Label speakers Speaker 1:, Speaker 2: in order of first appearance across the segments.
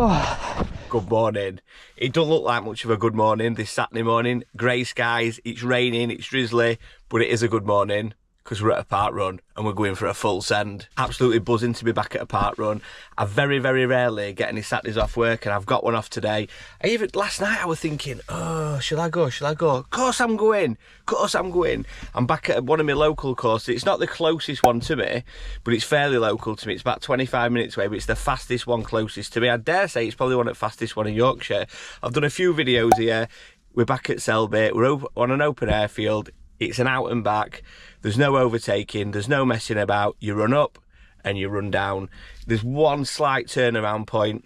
Speaker 1: Oh, good morning. It don't look like much of a good morning this Saturday morning. Grey skies, it's raining, it's drizzly, but it is a good morning because we're at a park run and we're going for a full send. Absolutely buzzing to be back at a park run. I very, very rarely get any Saturdays off work, and I've got one off today. Even last night I was thinking, oh, shall I go? Shall I go? Of course I'm going. Of course I'm going. I'm back at one of my local courses. It's not the closest one to me, but it's fairly local to me. It's about 25 minutes away, but it's the fastest one closest to me. I dare say it's probably one of the fastest one in Yorkshire. I've done a few videos here. We're back at Selby. We're on an open airfield. It's an out and back. There's no overtaking. There's no messing about. You run up and you run down. There's one slight turnaround point.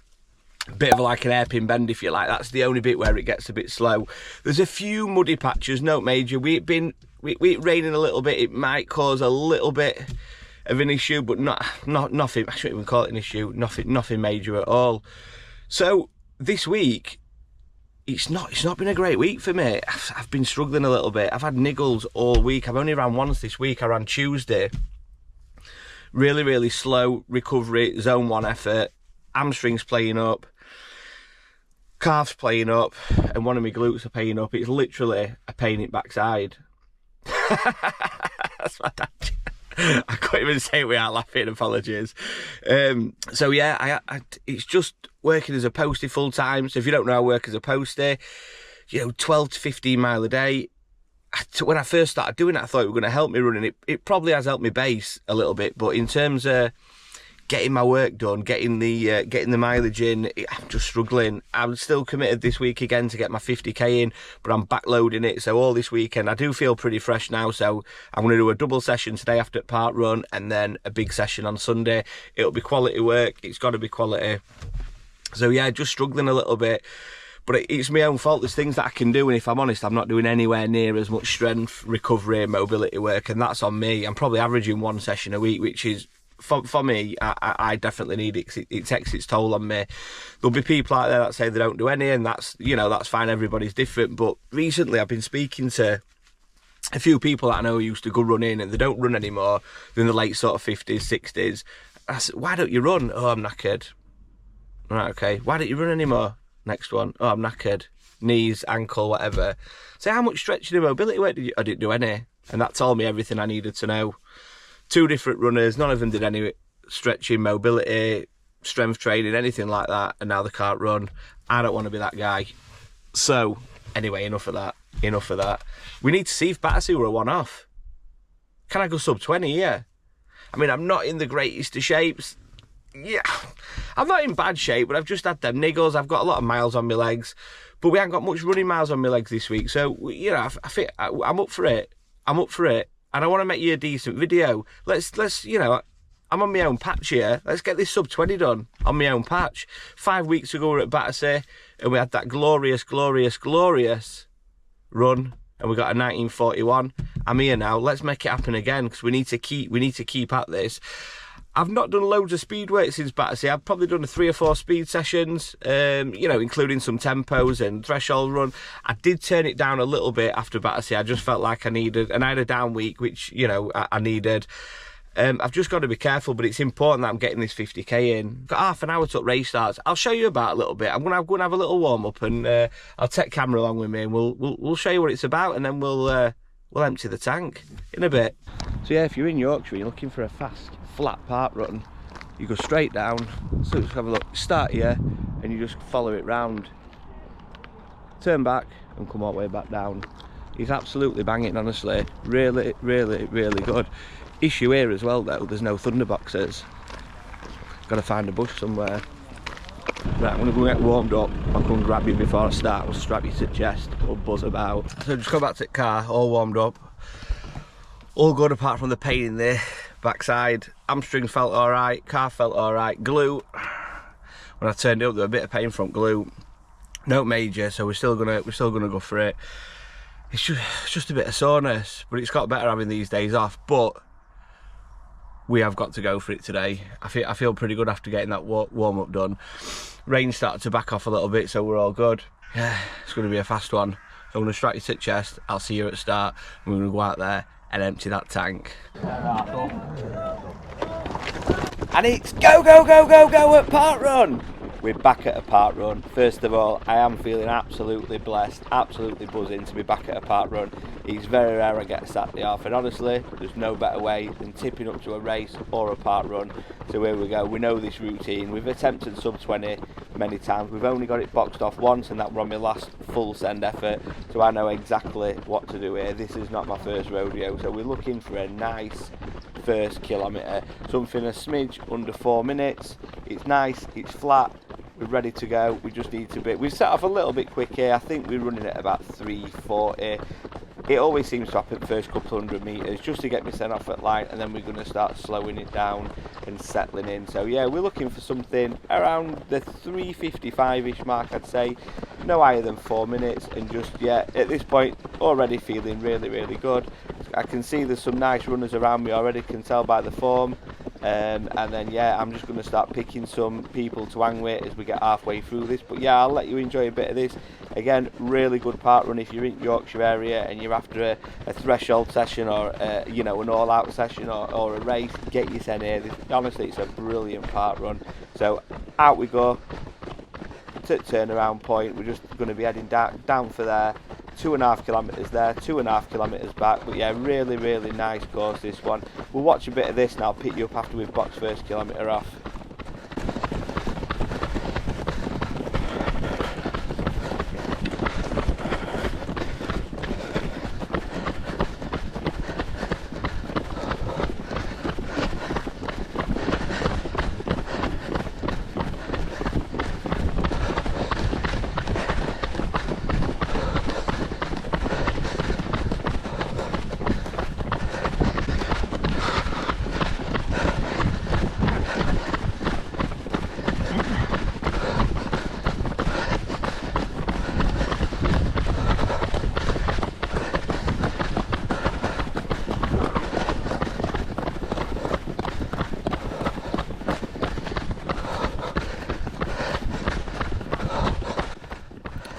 Speaker 1: A bit of like an hairpin bend, if you like. That's the only bit where it gets a bit slow. There's a few muddy patches, no major. We've raining a little bit. It might cause a little bit of an issue, but not nothing. I shouldn't even call it an issue. Nothing major at all. So this week, it's not been a great week for me. I've been struggling a little bit. I've had niggles all week. I've only ran once this week. I ran Tuesday. Really, really slow recovery, zone 1 effort. Hamstrings playing up. Calves playing up. And one of my glutes are playing up. It's literally a pain in the backside. That's my dad. I couldn't even say it without laughing, apologies. So yeah, it's just working as a postie full time. So if you don't know, I work as a postie, 12 to 15 mile a day. When I first started doing it, I thought it was going to help me running. It probably has helped me base a little bit, but in terms of getting my work done, getting the mileage in, I'm just struggling. I'm still committed this week again to get my 50k in, but I'm backloading it. So all this weekend, I do feel pretty fresh now. So I'm going to do a double session today after park run, and then a big session on Sunday. It'll be quality work. It's got to be quality. So yeah, just struggling a little bit. But it's my own fault. There's things that I can do, and if I'm honest, I'm not doing anywhere near as much strength, recovery, mobility work, and that's on me. I'm probably averaging one session a week, which is, for me, I definitely need it, 'cause it takes its toll on me. There'll be people out there that say they don't do any, and that's fine. Everybody's different. But recently, I've been speaking to a few people that I know who used to go running, and they don't run anymore. They're in the late sort of 50s, 60s. I said, why don't you run? Oh, I'm knackered. Right, okay. Why don't you run anymore? Next one. Oh, I'm knackered. Knees, ankle, whatever. So how much stretching and mobility work did you? I didn't do any. And that told me everything I needed to know. 2 different runners, none of them did any stretching, mobility, strength training, anything like that, and now they can't run. I don't want to be that guy. So, anyway, enough of that. We need to see if Battersea were a one-off. Can I go sub 20? Yeah. I mean, I'm not in the greatest of shapes. Yeah, I'm not in bad shape, but I've just had them niggles. I've got a lot of miles on my legs, but we haven't got much running miles on my legs this week. So, I think I'm up for it. And I want to make you a decent video. Let's I'm on my own patch here. Let's get this sub 20 done on my own patch. 5 weeks ago we were at Battersea, and we had that glorious run, and we got a 1941. I'm here now. Let's make it happen again, because we need to keep at this. I've not done loads of speed work since Battersea. I've probably done 3 or 4 speed sessions, including some tempos and threshold run. I did turn it down a little bit after Battersea. I just felt like I needed, and I had a down week, which, I needed. I've just got to be careful, but it's important that I'm getting this 50k in. Got half an hour till race starts. I'll show you about a little bit. I'm going to have a little warm up, and I'll take camera along with me, and we'll show you what it's about, and then we'll empty the tank in a bit. So yeah, if you're in Yorkshire, you're looking for a fast, flat park run, you go straight down. So just have a look. Start here, and you just follow it round. Turn back and come all the way back down. He's absolutely banging, honestly. Really, really, really good. Issue here as well, though, there's no thunderboxes. Got to find a bush somewhere. Right, I'm going to go get warmed up. I'll come and grab you before I start. We'll strap you to the chest. We'll buzz about. So just go back to the car, all warmed up. All good apart from the pain in the backside. Hamstring felt alright, calf felt alright. Glute, when I turned it up, there was a bit of pain from glute. No major, so we're still gonna go for it. It's just a bit of soreness, but it's got better having these days off. But we have got to go for it today. I feel pretty good after getting that warm up done. Rain started to back off a little bit, so we're all good. Yeah, it's going to be a fast one. So I'm going to strap you to the chest. I'll see you at the start. We're going to go out there and empty that tank. And it's go at park run. We're back at a park run. First of all, I am feeling absolutely blessed, absolutely buzzing to be back at a park run. It's very rare I get a Saturday off, and honestly, there's no better way than tipping up to a race or a park run. So here we go. We know this routine. We've attempted sub 20 many times. We've only got it boxed off once, and that was on my last full send effort. So I know exactly what to do here. This is not my first rodeo, so we're looking for a nice first kilometre, something a smidge under 4 minutes. It's nice, it's flat, we're ready to go. We just need to be, we've set off a little bit quick here. I think we're running at about 3:40. It always seems to happen the first couple hundred metres just to get me sent off at line, and then we're going to start slowing it down and settling in. So yeah, we're looking for something around the 3:55ish mark, I'd say, no higher than 4 minutes. And just, yeah, at this point already feeling really, really good. I can see there's some nice runners around me already, can tell by the form. And then yeah, I'm just going to start picking some people to hang with as we get halfway through this. But yeah, I'll let you enjoy a bit of this. Again, really good park run if you're in Yorkshire area and you're after a threshold session, or you know, an all-out session, or a race. Get your sent here. Honestly, it's a brilliant park run. So out we go to turnaround point. We're just going to be heading down for there. 2.5 kilometres there, 2.5 kilometres back. But yeah, really, really nice course, this one. We'll watch a bit of this and I'll pick you up after we've boxed first kilometre off.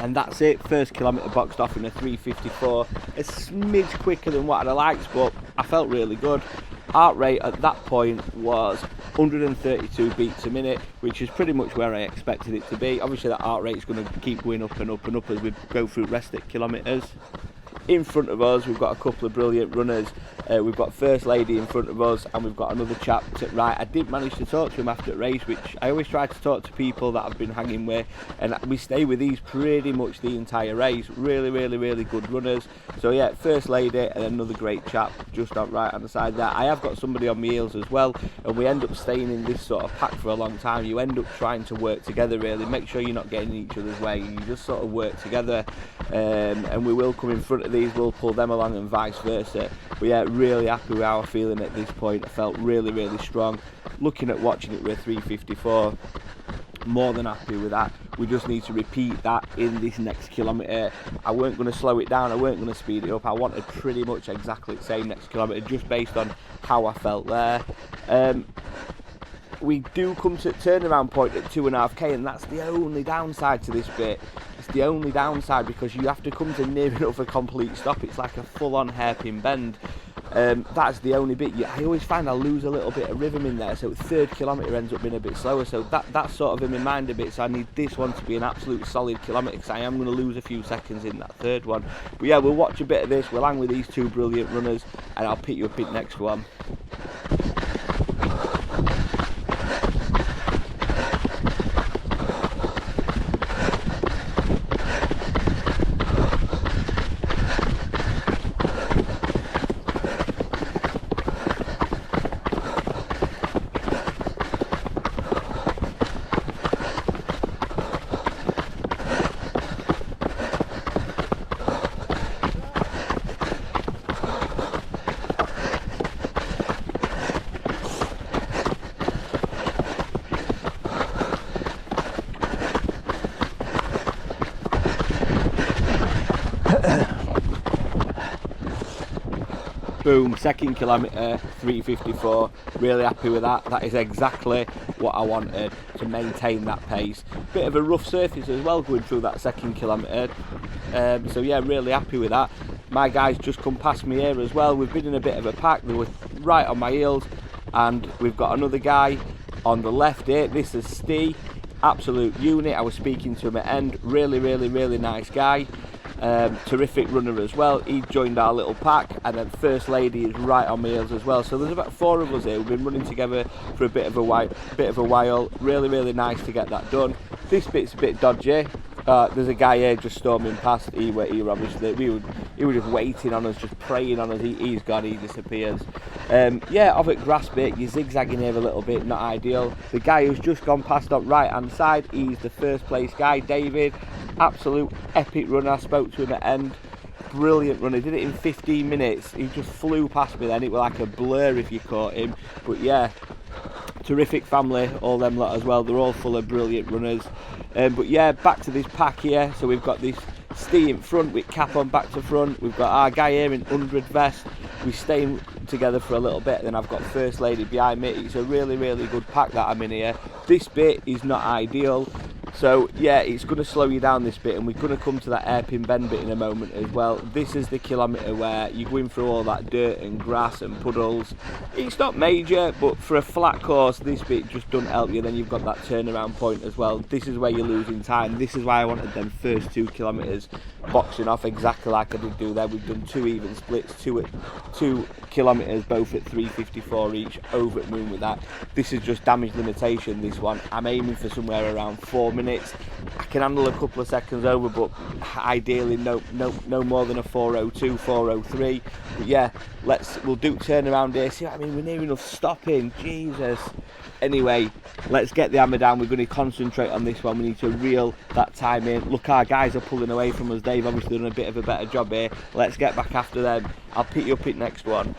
Speaker 1: And that's it, first kilometre boxed off in a 3:54, a smidge quicker than what I'd have liked, but I felt really good. Heart rate at that point was 132 beats a minute, which is pretty much where I expected it to be. Obviously that heart rate is going to keep going up and up and up as we go through rest at kilometres. In front of us, we've got a couple of brilliant runners. We've got First Lady in front of us, and we've got another chap to right. I did manage to talk to him after the race, which I always try to talk to people that I've been hanging with, and we stay with these pretty much the entire race. Really, really, really good runners. So yeah, First Lady and another great chap just up right on the side there. I have got somebody on my heels as well, and we end up staying in this sort of pack for a long time. You end up trying to work together, really. Make sure you're not getting in each other's way. You just sort of work together, and we will come in front of these, we'll pull them along and vice versa. But yeah, really happy with how I'm feeling at this point. I felt really, really strong. Looking at watching it with 3:54, more than happy with that. We just need to repeat that in this next kilometre. I weren't going to slow it down, I weren't going to speed it up. I wanted pretty much exactly the same next kilometre, just based on how I felt there. We do come to turnaround point at 2.5k, and that's the only downside to this bit. It's the only downside because you have to come to near enough a complete stop. It's like a full-on hairpin bend. That's the only bit. I always find I lose a little bit of rhythm in there, so the third kilometre ends up being a bit slower. So that's sort of in my mind a bit. So I need this one to be an absolute solid kilometre, because I am going to lose a few seconds in that third one. But yeah, we'll watch a bit of this. We'll hang with these two brilliant runners, and I'll pick you up in the next one. Boom, second kilometre, 3:54. Really happy with that. That is exactly what I wanted, to maintain that pace. Bit of a rough surface as well going through that second kilometre. So yeah, really happy with that. My guys just come past me here as well. We've been in a bit of a pack. They were right on my heels, and we've got another guy on the left here. This is Steve, absolute unit. I was speaking to him at end, really nice guy. Terrific runner as well. He joined our little pack, and then First Lady is right on my heels as well. So there's about 4 of us here. We've been running together for a bit of a while. Really nice to get that done. This bit's a bit dodgy. There's a guy here just storming past. He obviously he was just waiting on us, just preying on us. He's gone. He disappears. Off at grass bit, you're zigzagging here a little bit, not ideal. The guy who's just gone past on right hand side, he's the first place guy, David. Absolute epic runner. I spoke to him at end. Brilliant runner. Did it in 15 minutes. He just flew past me then. It was like a blur if you caught him. But yeah, terrific family, all them lot as well. They're all full of brilliant runners. But yeah, back to this pack here. So we've got this Steve in front with cap on back to front. We've got our guy here in 100 vest. We're staying together for a little bit. Then I've got First Lady behind me. It's a really good pack that I'm in here. This bit is not ideal. So yeah, it's going to slow you down this bit, and we're going to come to that hairpin bend bit in a moment as well. This is the kilometre where you're going through all that dirt and grass and puddles. It's not major, but for a flat course, this bit just doesn't help you. Then you've got that turnaround point as well. This is where you're losing time. This is why I wanted them first 2 kilometres boxing off exactly like I did do there. We've done 2 even splits, 2 kilometres, both at 3:54 each. Over at moon with that. This is just damage limitation. This one, I'm aiming for somewhere around 4 minutes. I can handle a couple of seconds over, but ideally no more than a 4:02, 4:03. But yeah, we'll do turnaround here. See what I mean? We're near enough stopping. Jesus. Anyway, let's get the hammer down. We're going to concentrate on this one. We need to reel that time in. Look, our guys are pulling away from us. They've obviously done a bit of a better job here. Let's get back after them. I'll pick you up in next one.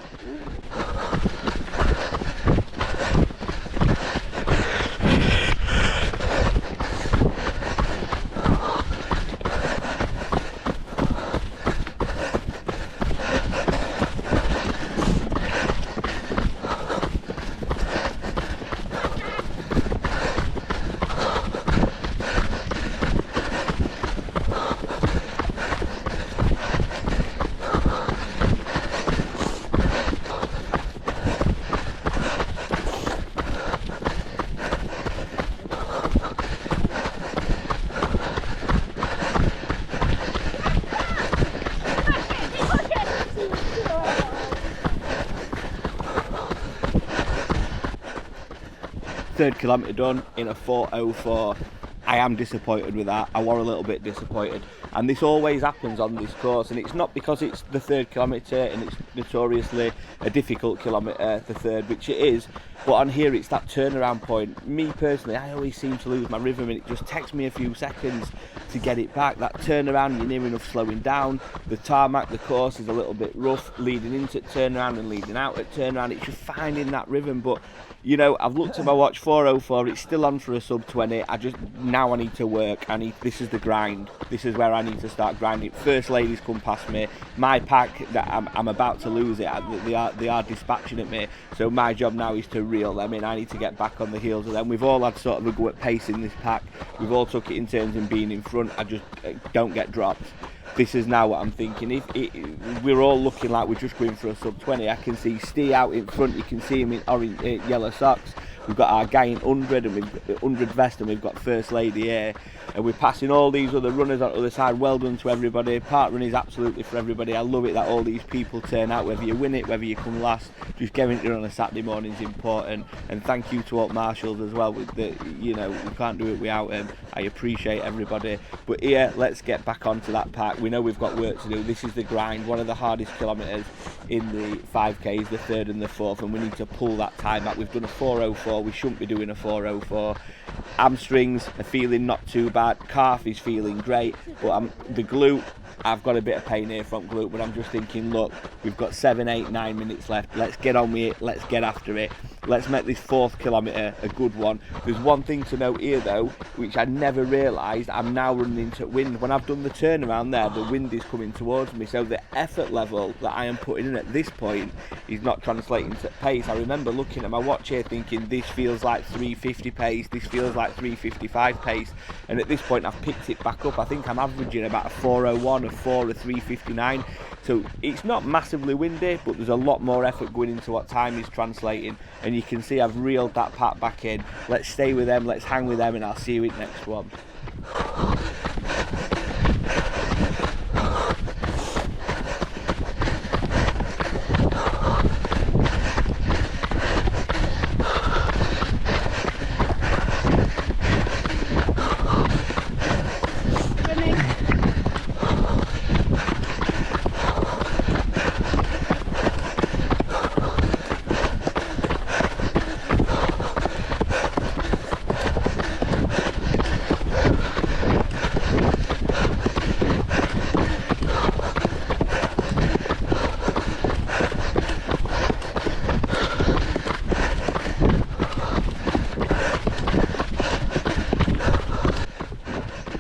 Speaker 1: Third kilometre done in a 4:04. I am disappointed with that. I was a little bit disappointed, and this always happens on this course, and it's not because it's the 3rd kilometre and it's notoriously a difficult kilometre, the 3rd, which it is, but on here it's that turnaround point. Me personally, I always seem to lose my rhythm, and it just takes me a few seconds to get it back. That turnaround, you're near enough slowing down. The tarmac, the course is a little bit rough leading into turnaround and leading out at turnaround. It's just finding that rhythm. But you know, I've looked at my watch, 4:04. It's still on for a sub 20. Now I need to work. This is the grind. This is where I need to start grinding. First Lady's come past me. My pack, that I'm about to lose it. They are dispatching at me. So my job now is to reel them in. I need to get back on the heels of them. We've all had sort of a go at pace in this pack. We've all took it in turns in being in front. I just don't get dropped. This is now what I'm thinking. If we're all looking like we're just going for a sub 20, I can see Steve out in front. You can see him in orange, yellow socks. We've got our guy in 100 and we've got 100 vest, and we've got First Lady here, and we're passing all these other runners on the other side. Well done to everybody. Parkrun is absolutely for everybody. I love it that all these people turn out, whether you win it, whether you come last. Just getting it on a Saturday morning is important, and thank you to all marshals as well. You know, we can't do it without them. I appreciate everybody. But here, let's get back onto that pack. We know we've got work to do. This is the grind, one of the hardest kilometres in the 5Ks, the 3rd and the 4th, and we need to pull that time back. We've done a 4:04. We shouldn't be doing a 4:04. Hamstrings are feeling not too bad. Calf is feeling great, but the glute, I've got a bit of pain here front glute, but I'm just thinking, look, we've got 7, 8, 9 minutes left. Let's get on with it. Let's get after it. Let's make this 4th kilometre a good one. There's one thing to note here though, which I never realised. I'm now running into wind. When I've done the turnaround there, the wind is coming towards me, so the effort level that I am putting in at this point is not translating to pace. I remember looking at my watch here thinking, this feels like 3:50 pace, this feels like 3:55 pace, and at this point I've picked it back up. I think I'm averaging about a 4:01, a 4, a 3:59. So it's not massively windy, but there's a lot more effort going into what time is translating. And you can see I've reeled that pack back in. Let's stay with them, let's hang with them, and I'll see you in next one.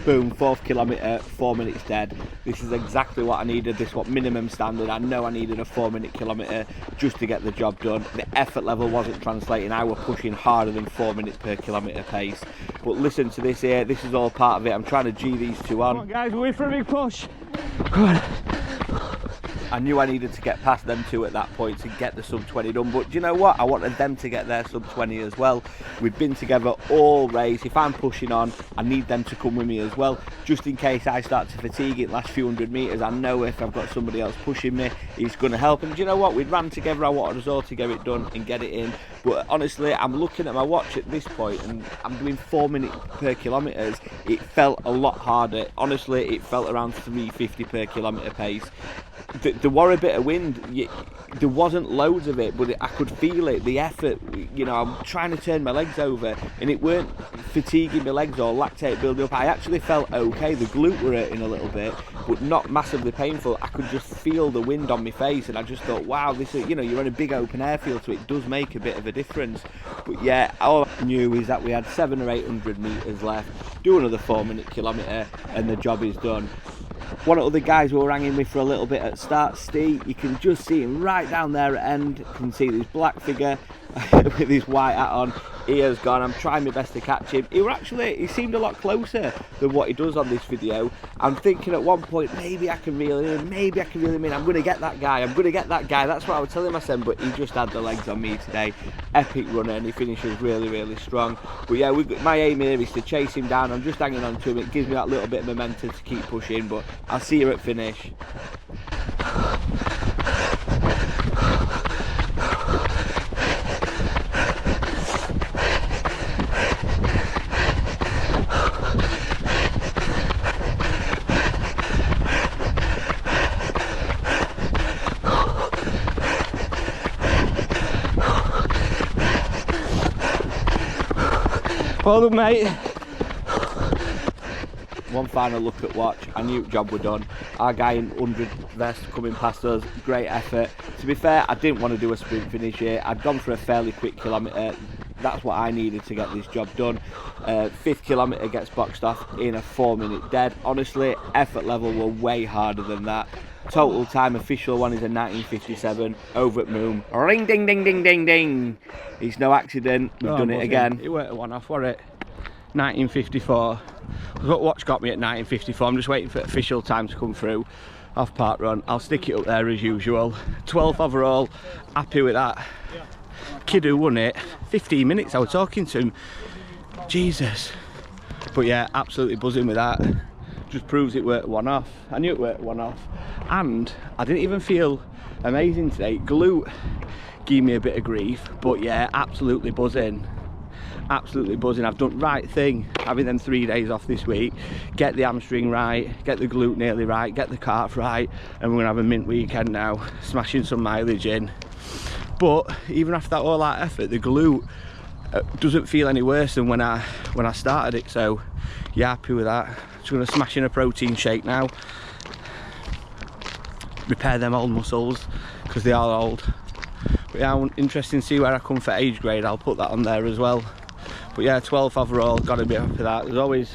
Speaker 1: Boom, 4th kilometre, 4 minutes dead. This is exactly what I needed. This is what minimum standard. I know I needed a 4-minute kilometre just to get the job done. The effort level wasn't translating. I was pushing harder than 4 minutes per kilometre pace. But listen to this here. This is all part of it. I'm trying to G these two on.
Speaker 2: Come on guys, we're in for a big push. Come on.
Speaker 1: I knew I needed to get past them two at that point to get the sub 20 done, but do you know what? I wanted them to get their sub 20 as well. We've been together all race. If I'm pushing on, I need them to come with me as well, just in case I start to fatigue it last few hundred metres. I know if I've got somebody else pushing me, it's going to help. And do you know what? We'd ran together. I wanted us all to get it done and get it in. But honestly, I'm looking at my watch at this point and I'm doing 4 minutes per kilometres. It felt a lot harder. Honestly, it felt around 350 per kilometre pace. There were a bit of wind, there wasn't loads of it, but I could feel it, the effort. You know, I'm trying to turn my legs over and it weren't fatiguing my legs or lactate building up. I actually felt okay. The glute were hurting a little bit, but not massively painful. I could just feel the wind on my face and I just thought, wow, this is, you know, you're on a big open airfield, so it does make a bit of a difference. But yeah, all I knew is that we had 700 or 800 metres left, do another 4 minute kilometre and the job is done. One of the guys who were hanging me for a little bit at start, Steve, you can just see him right down there at end. You can see this black figure with his white hat on. He has gone. I'm trying my best to catch him. He seemed a lot closer than what he does on this video. I'm thinking at one point, maybe I can reel him in, maybe I can reel him in. I'm going to get that guy. I'm going to get that guy. That's what I was telling myself, but he just had the legs on me today. Epic runner, and he finishes really, really strong. But yeah, my aim here is to chase him down. I'm just hanging on to him. It gives me that little bit of momentum to keep pushing, but I'll see you at finish.
Speaker 2: Well done, mate.
Speaker 1: One final look at watch. I knew the job were done. Our guy in 100 vest coming past us, great effort. To be fair, I didn't want to do a sprint finish here. I'd gone for a fairly quick kilometre. That's what I needed to get this job done. 5th kilometre gets boxed off in a 4 minute dead. Honestly, effort level were way harder than that. Total time official one is a 19:57 over at Moon. Ring ding ding ding ding ding. It's no accident. We've done it again.
Speaker 2: It weren't a one off, were it? 19:54. Watch got me at 19:54. I'm just waiting for official time to come through off Parkrun. I'll stick it up there as usual. 12th overall. Happy with that. Kid who won it, 15 minutes I was talking to him. Jesus. But yeah, absolutely buzzing with that. Just proves it worked one off. I knew it worked one off. And I didn't even feel amazing today. Glute gave me a bit of grief, but yeah, absolutely buzzing. Absolutely buzzing. I've done right thing having them 3 days off this week. Get the hamstring right, get the glute nearly right, get the calf right, and we're gonna have a mint weekend now, smashing some mileage in. But even after all that effort, the glute doesn't feel any worse than when I started it. So yeah, happy with that. Just gonna smash in a protein shake now, repair them old muscles because they are old. But yeah, interesting to see where I come for age grade. I'll put that on there as well. But yeah, 12th overall, gotta be happy with that. There's always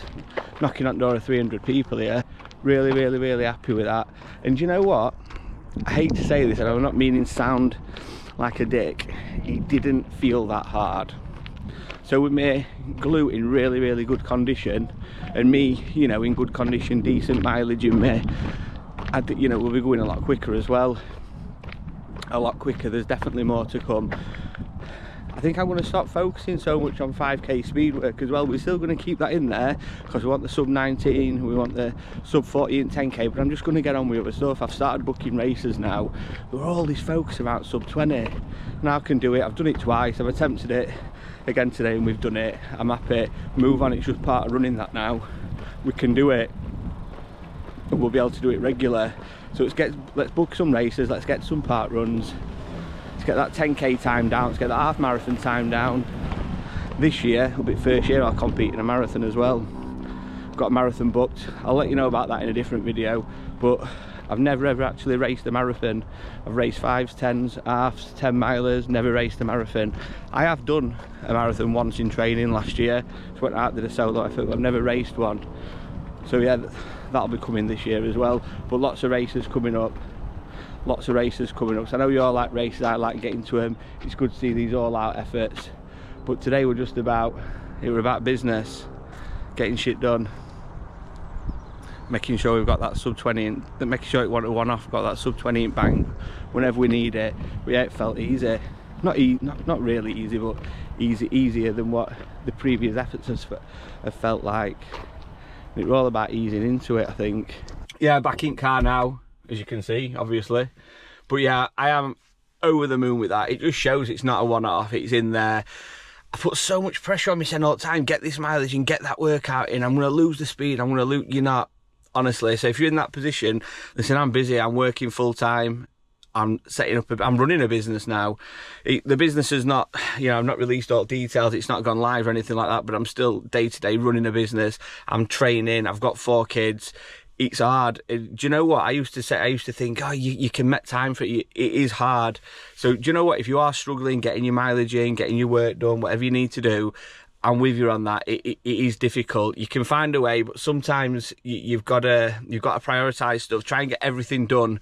Speaker 2: knocking on the door of 300 people here. Really, really, really happy with that. And you know what? I hate to say this, and I'm not meaning to sound like a dick. It didn't feel that hard. So with me glute in really, really good condition, and me, you know, in good condition, decent mileage in me, you know, we'll be going a lot quicker as well. A lot quicker. There's definitely more to come. I think I'm going to stop focusing so much on 5k speed work as well. We're still going to keep that in there because we want the sub 19, we want the sub 40 and 10k, but I'm just going to get on with other stuff. I've started booking races now. There were all this focus about sub 20. Now I can do it. I've done it twice. I've attempted it again today and we've done it. I'm happy. Move on. It's just part of running that now. We can do it. And we'll be able to do it regular. So let's book some races. Let's get some park runs. Let's get that 10k time down. Let's get that half marathon time down. This year, it'll be the first year I'll compete in a marathon as well. Got a marathon booked. I'll let you know about that in a different video. But I've never ever actually raced a marathon. I've raced 5s, 10s, halves, 10 milers, never raced a marathon. I have done a marathon once in training last year. Just went out, did a solo effort, but I've never raced one. So yeah, that'll be coming this year as well. But lots of races coming up. Lots of races coming up. So I know you all like races, I like getting to them. It's good to see these all-out efforts. But today we're just about, it was about business, getting shit done. Making sure we've got that sub 20 and making sure it wanted one off, got that sub 20 in bank whenever we need it. But yeah, it felt easy. Not really easy, but easier than what the previous efforts have felt like. It's all about easing into it, I think. Yeah, back in car now, as you can see, obviously. But yeah, I am over the moon with that. It just shows it's not a one-off, it's in there. I put so much pressure on myself all the time, get this mileage and get that workout in. I'm going to lose the speed, I'm going to lose, you're not. Honestly, so if you're in that position, listen, I'm busy, I'm working full-time. I'm setting up, I'm running a business now. The business is not, you know, I've not released all details, it's not gone live or anything like that, but I'm still day to day running a business. I'm training, I've got 4 kids. It's hard. Do you know what? I used to think, oh, you can make time for it. It is hard. So do you know what? If you are struggling, getting your mileage in, getting your work done, whatever you need to do, I'm with you on that. It is difficult. You can find a way, but sometimes you've got to prioritise stuff. Try and get everything done,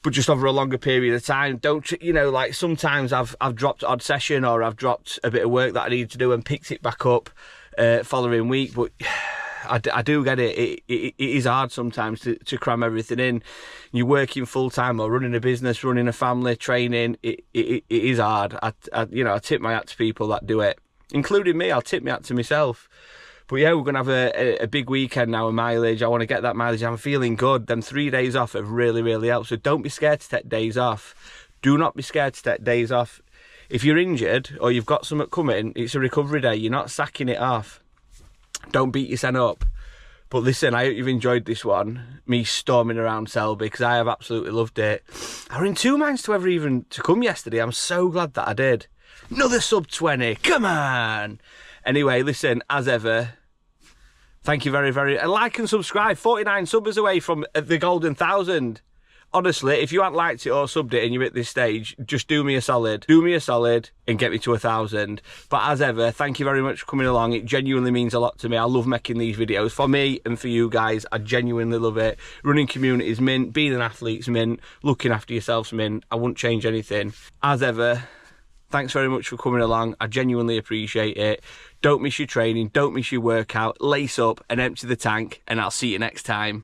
Speaker 2: but just over a longer period of time. Don't, you know, like sometimes I've dropped odd session or I've dropped a bit of work that I need to do and picked it back up following week. But I do get it. It is hard sometimes to cram everything in. You're working full time or running a business, running a family, training. It is hard. You know, I tip my hat to people that do it, including me. I'll tip my hat to myself. But yeah, we're going to have a big weekend now of mileage. I want to get that mileage. I'm feeling good. Them 3 days off have really, really helped. So don't be scared to take days off. Do not be scared to take days off. If you're injured or you've got something coming, it's a recovery day. You're not sacking it off. Don't beat yourself up. But listen, I hope you've enjoyed this one. Me storming around Selby, because I have absolutely loved it. I was in 2 minds to ever even to come yesterday. I'm so glad that I did. Another sub 20. Come on. Anyway, listen, as ever, thank you very, very... And like and subscribe. 49 subbers away from the golden 1,000. Honestly, if you haven't liked it or subbed it and you're at this stage, just do me a solid. Do me a solid and get me to 1,000. But as ever, thank you very much for coming along. It genuinely means a lot to me. I love making these videos. For me and for you guys, I genuinely love it. Running community is mint. Being an athlete's mint. Looking after yourself's mint. I wouldn't change anything. As ever, thanks very much for coming along. I genuinely appreciate it. Don't miss your training. Don't miss your workout. Lace up and empty the tank. And I'll see you next time.